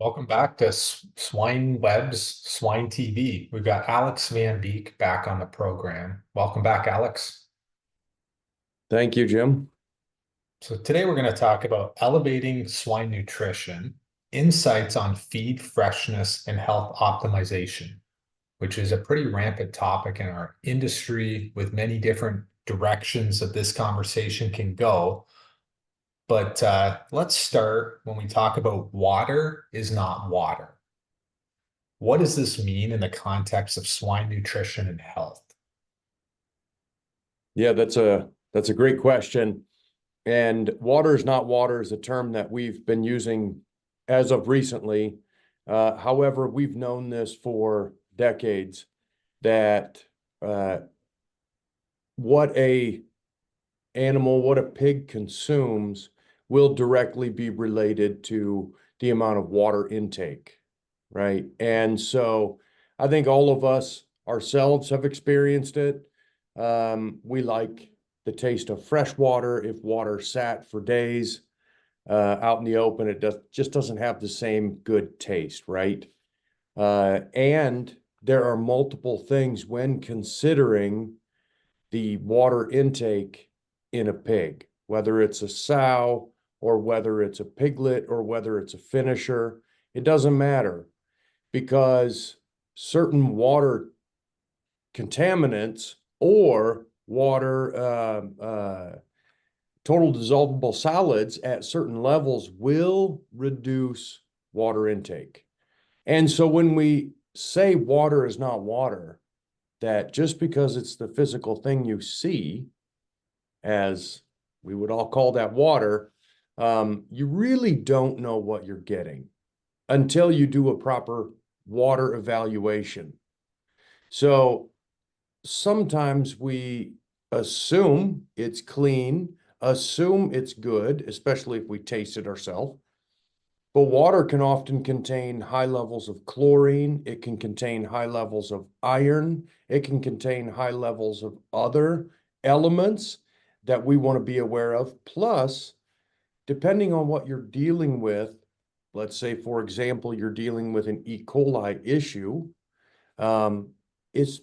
Welcome back to Swine Web's Swine TV. We've got Alex Van Beek back on the program. Welcome back, Alex. Thank you, Jim. So today we're going to talk about elevating swine nutrition, insights on feed freshness and health optimization, which is a pretty rampant topic in our industry with many different directions that this conversation can go. But let's start when we talk about water is not water. What does this mean in the context of swine nutrition and health? Yeah, that's a great question. And water is not water is a term that we've been using as of recently. However, we've known this for decades that what a pig consumes will directly be related to the amount of water intake, right? And so I think all of us ourselves have experienced it. We like the taste of fresh water. If water sat for days out in the open, it just doesn't have the same good taste, right? And there are multiple things when considering the water intake in a pig, whether it's a sow or whether it's a piglet or whether it's a finisher. It doesn't matter because certain water contaminants or water total dissolvable solids at certain levels will reduce water intake. And so when we say water is not water, that just because it's the physical thing you see, as we would all call that water, you really don't know what you're getting until you do a proper water evaluation. So sometimes we assume it's clean, assume it's good, especially if we taste it ourselves. But water can often contain high levels of chlorine. It can contain high levels of iron. It can contain high levels of other elements that we want to be aware of. Plus, depending on what you're dealing with, let's say, for example, you're dealing with an E. coli issue, it's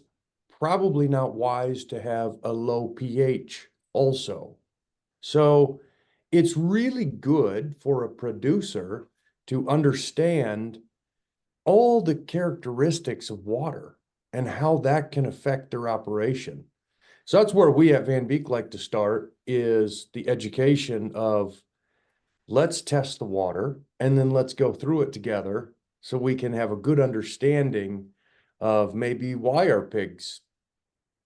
probably not wise to have a low pH also. So it's really good for a producer to understand all the characteristics of water and how that can affect their operation. So that's where we at Van Beek like to start, is the education of let's test the water and then let's go through it together so we can have a good understanding of maybe why are pigs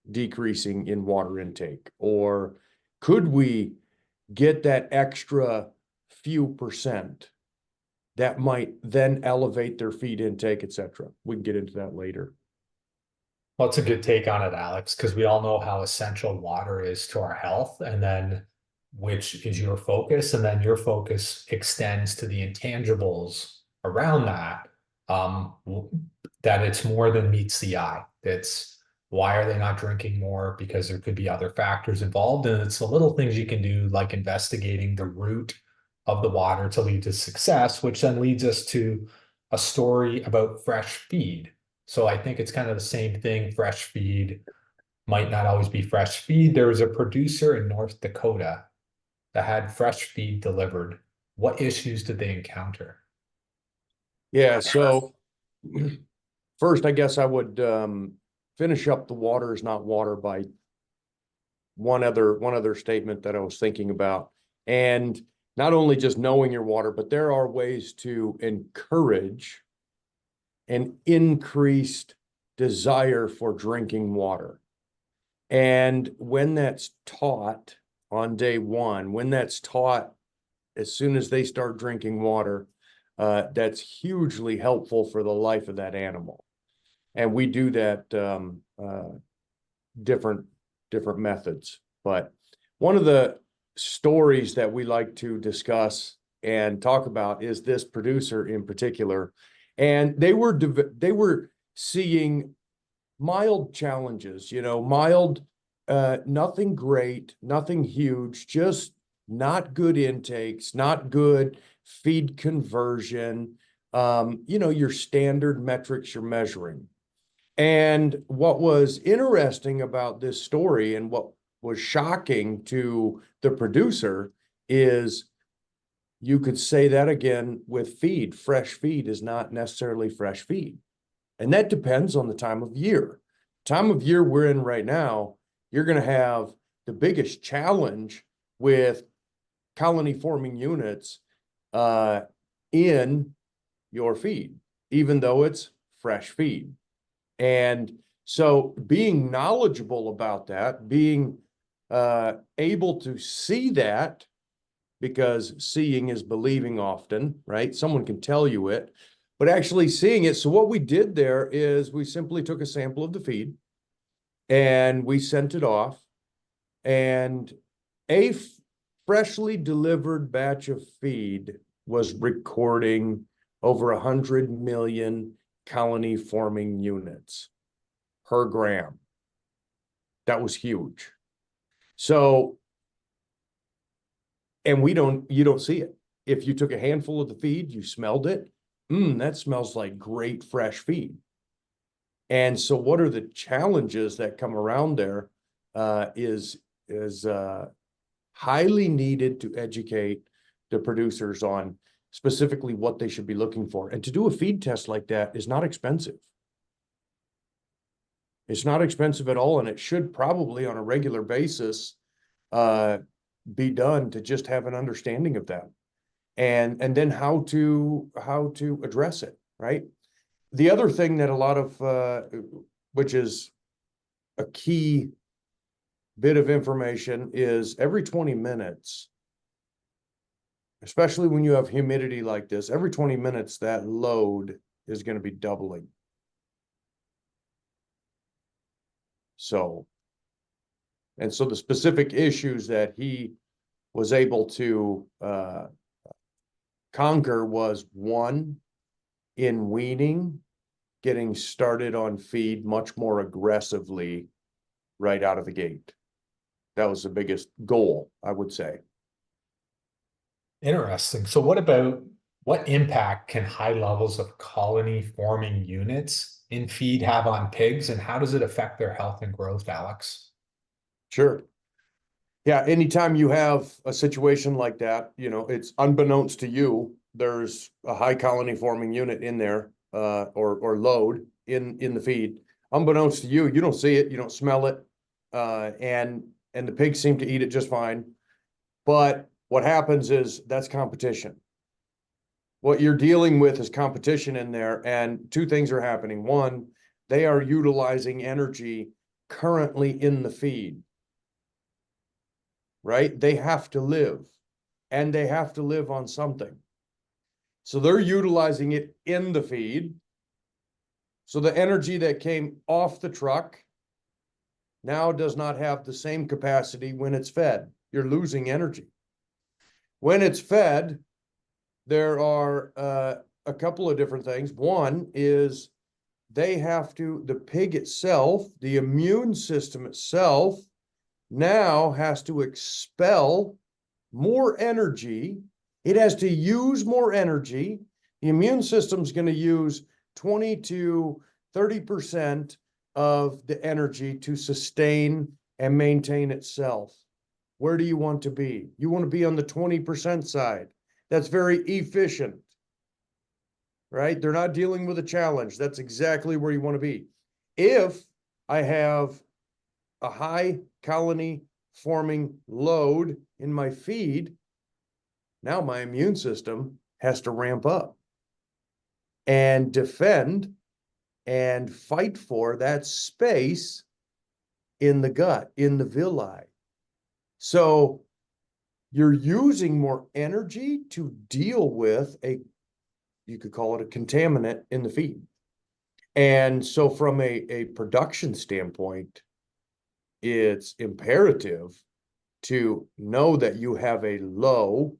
decreasing in water intake, or could we get that extra few percent that might then elevate their feed intake, etc. We can get into that later. Well, it's a good take on it, Alex, because we all know how essential water is to our health, and then which is your focus, and then your focus extends to the intangibles around that, that it's more than meets the eye. It's why are they not drinking more? Because there could be other factors involved, and it's the little things you can do, like investigating the root of the water to lead to success, which then leads us to a story about fresh feed. So I think it's kind of the same thing. Fresh feed might not always be fresh feed. There was a producer in North Dakota that had fresh feed delivered. What issues did they encounter? Yeah, so first, I guess I would finish up the water is not water by one other statement that I was thinking about. And not only just knowing your water, but there are ways to encourage an increased desire for drinking water. And when that's taught on day one, when that's taught as soon as they start drinking water, that's hugely helpful for the life of that animal. And we do that different methods. But one of the stories that we like to discuss and talk about is this producer in particular. And they were seeing mild challenges, mild, nothing great, nothing huge, just not good intakes, not good feed conversion, your standard metrics you're measuring. And what was interesting about this story and what was shocking to the producer is you could say that again with feed. Fresh feed is not necessarily fresh feed. And that depends on the time of year. Time of year we're in right now, you're going to have the biggest challenge with colony forming units in your feed, even though it's fresh feed. And so being knowledgeable about that, being able to see that, because seeing is believing often, right? Someone can tell you it, but actually seeing it. So what we did there is we simply took a sample of the feed and we sent it off, and a freshly delivered batch of feed was recording over 100 million colony forming units per gram. That was huge. So, and you don't see it. If you took a handful of the feed, you smelled it, that smells like great fresh feed. And so what are the challenges that come around there is highly needed to educate the producers on specifically what they should be looking for. And to do a feed test like that is not expensive. It's not expensive at all, and it should probably on a regular basis be done to just have an understanding of that. And then how to address it, right? The other thing that a lot of which is a key bit of information is every 20 minutes, especially when you have humidity like this, every 20 minutes that load is going to be doubling. So, and so the specific issues that he was able to conquer was one, in weaning, getting started on feed much more aggressively right out of the gate. That was the biggest goal, I would say. Interesting. So what impact can high levels of colony forming units in feed have on pigs, and how does it affect their health and growth, Alex? Sure. Yeah, anytime you have a situation like that, it's unbeknownst to you, there's a high colony forming unit in there, or load in the feed. Unbeknownst to you, you don't see it, you don't smell it, and the pigs seem to eat it just fine. But what happens is that's competition. What you're dealing with is competition in there, and two things are happening. One, they are utilizing energy currently in the feed, right? They have to live, and they have to live on something. So they're utilizing it in the feed. So the energy that came off the truck now does not have the same capacity when it's fed. You're losing energy. When it's fed, there are a couple of different things. One is the pig itself, the immune system itself, now has to expel more energy. It has to use more energy. The immune system's going to use 20 to 30% of the energy to sustain and maintain itself. Where do you want to be? You want to be on the 20% side. That's very efficient, right? They're not dealing with a challenge. That's exactly where you want to be. If I have a high colony forming load in my feed, now my immune system has to ramp up and defend and fight for that space in the gut, in the villi. So you're using more energy to deal with you could call it a contaminant in the feed. And so from a production standpoint, it's imperative to know that you have a low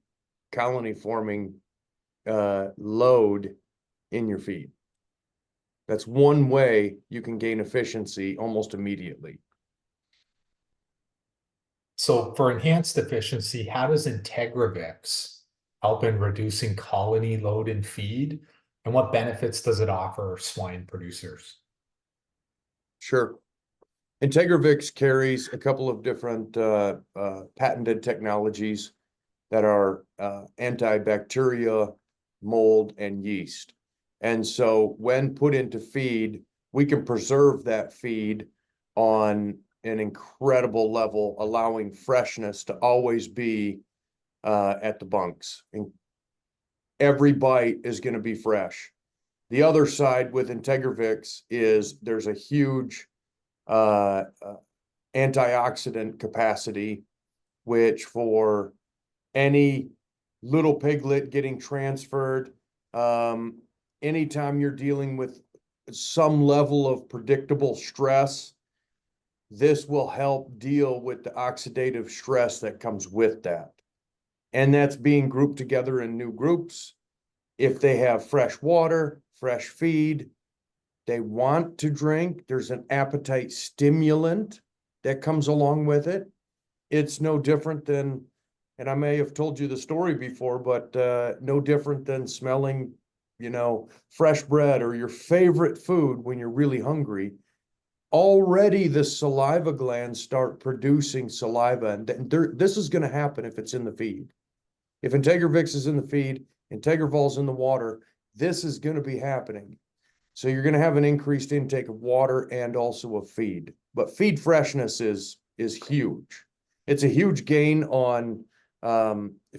colony forming load in your feed. That's one way you can gain efficiency almost immediately. So for enhanced efficiency, how does Integrivix help in reducing colony load in feed? And what benefits does it offer swine producers? Sure. Integrivix carries a couple of different patented technologies that are antibacteria, mold, and yeast. And so when put into feed, we can preserve that feed on an incredible level, allowing freshness to always be at the bunks. And every bite is going to be fresh. The other side with Integrivix is there's a huge antioxidant capacity, which for any little piglet getting transferred, anytime you're dealing with some level of predictable stress, this will help deal with the oxidative stress that comes with that. And that's being grouped together in new groups. If they have fresh water, fresh feed, they want to drink, there's an appetite stimulant that comes along with it. It's no different than, and I may have told you the story before, but no different than smelling, fresh bread or your favorite food when you're really hungry. Already the saliva glands start producing saliva, and this is going to happen if it's in the feed. If Integrivix is in the feed, Integrivol's in the water, this is going to be happening. So you're going to have an increased intake of water and also of feed. But feed freshness is huge. It's a huge gain on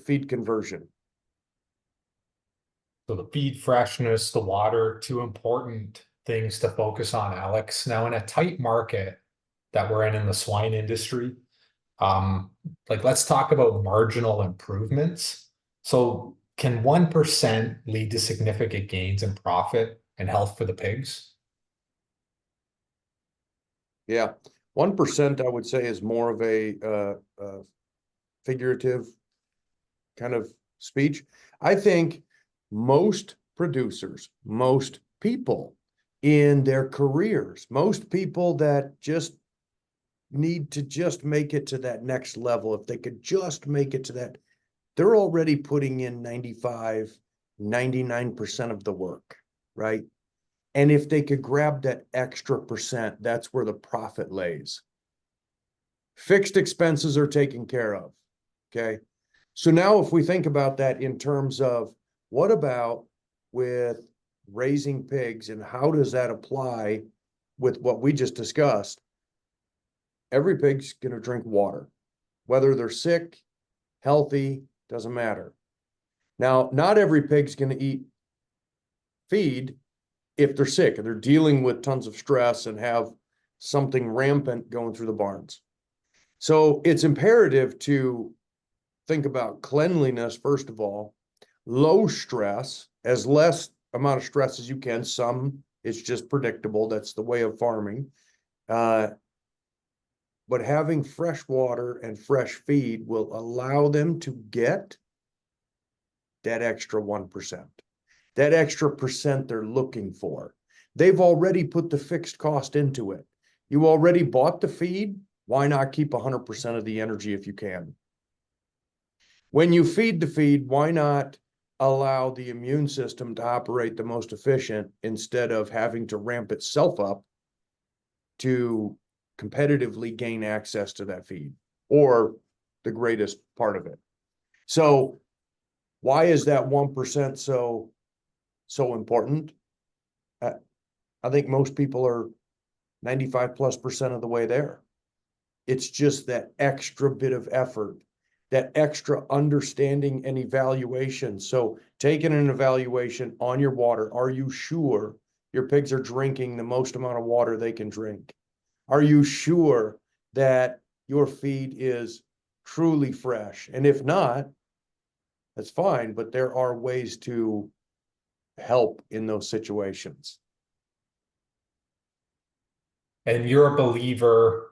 feed conversion. So the feed freshness, the water, two important things to focus on, Alex. Now, in a tight market that we're in the swine industry, let's talk about marginal improvements. So can 1% lead to significant gains in profit and health for the pigs? Yeah, 1% I would say is more of a figurative kind of speech. I think most producers, most people in their careers, most people that just need to just make it to that next level, if they could just make it to that, they're already putting in 95, 99% of the work, right? And if they could grab that extra percent, that's where the profit lays. Fixed expenses are taken care of, okay? So now if we think about that in terms of what about with raising pigs and how does that apply with what we just discussed? Every pig's going to drink water, whether they're sick, healthy, doesn't matter. Now, not every pig's going to eat feed if they're sick and they're dealing with tons of stress and have something rampant going through the barns. So it's imperative to think about cleanliness, first of all, low stress, as less amount of stress as you can. Some it's just predictable. That's the way of farming. But having fresh water and fresh feed will allow them to get that extra 1%, that extra percent they're looking for. They've already put the fixed cost into it. You already bought the feed. Why not keep 100% of the energy if you can? When you feed the feed, why not allow the immune system to operate the most efficient instead of having to ramp itself up to competitively gain access to that feed or the greatest part of it? So why is that 1% so important? I think most people are 95+% of the way there. It's just that extra bit of effort, that extra understanding and evaluation. So taking an evaluation on your water. Are you sure your pigs are drinking the most amount of water they can drink? Are you sure that your feed is truly fresh? And if not, that's fine, but there are ways to help in those situations. And you're a believer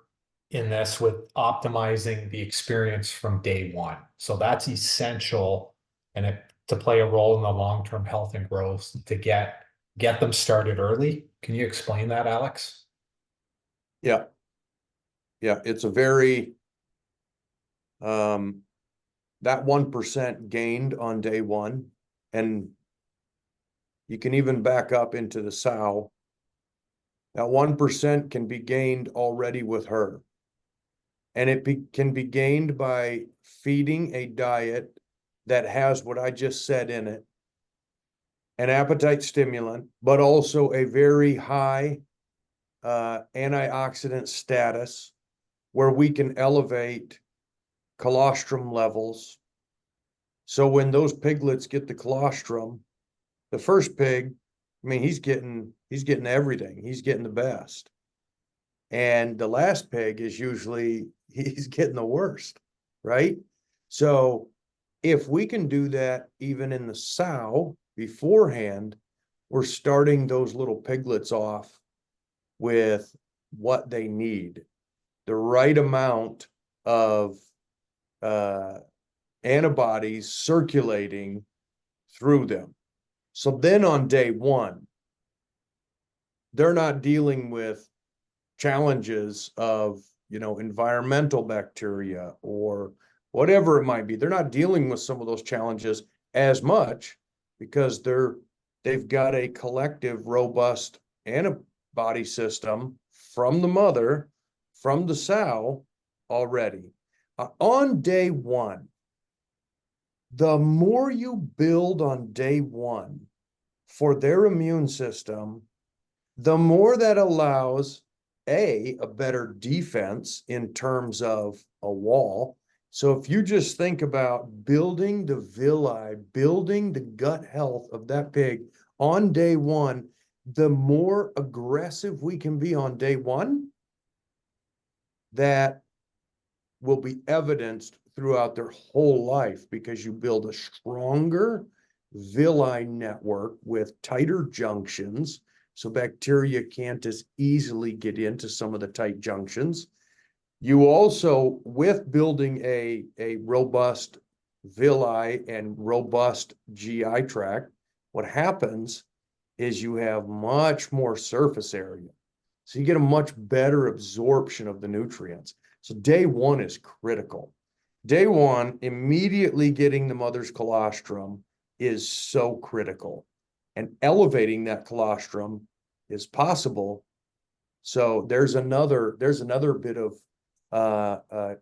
in this with optimizing the experience from day one. So that's essential and to play a role in the long-term health and growth to get them started early. Can you explain that, Alex? Yeah. Yeah, it's a very that 1% gained on day one, and You can even back up into the sow. That 1% can be gained already with her. And it can be gained by feeding a diet that has what I just said in it, an appetite stimulant, but also a very high antioxidant status where we can elevate colostrum levels. So when those piglets get the colostrum, the first pig, I mean, he's getting everything. He's getting the best. And the last pig is usually, he's getting the worst, right? So if we can do that even in the sow beforehand, we're starting those little piglets off with what they need, the right amount of antibodies circulating through them. So then on day one, they're not dealing with challenges of, environmental bacteria or whatever it might be. They're not dealing with some of those challenges as much because they've got a collective, robust antibody system from the mother, from the sow already. On day one, the more you build on day one for their immune system, the more that allows a better defense in terms of a wall. So if you just think about building the villi, building the gut health of that pig on day one, the more aggressive we can be on day one, that will be evidenced throughout their whole life because you build a stronger villi network with tighter junctions. So bacteria can't as easily get into some of the tight junctions. You also, with building a robust villi and robust GI tract, what happens is you have much more surface area. So you get a much better absorption of the nutrients. So day one is critical. Day one, immediately getting the mother's colostrum is so critical. And elevating that colostrum is possible. So there's another bit of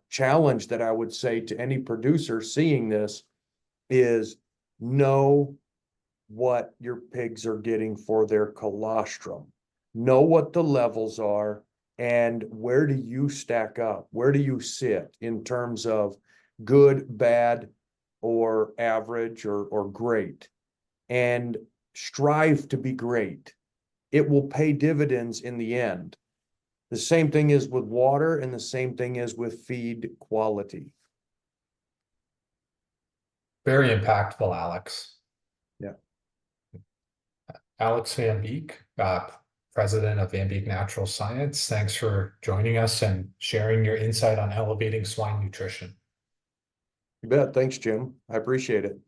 challenge that I would say to any producer seeing this is know what your pigs are getting for their colostrum. Know what the levels are and where do you stack up? Where do you sit in terms of good, bad, or average or great? And strive to be great. It will pay dividends in the end. The same thing is with water and the same thing is with feed quality. Very impactful, Alex. Yeah. Alex Van Beek, President of Van Beek Natural Science. Thanks for joining us and sharing your insight on elevating swine nutrition. You bet. Thanks, Jim. I appreciate it.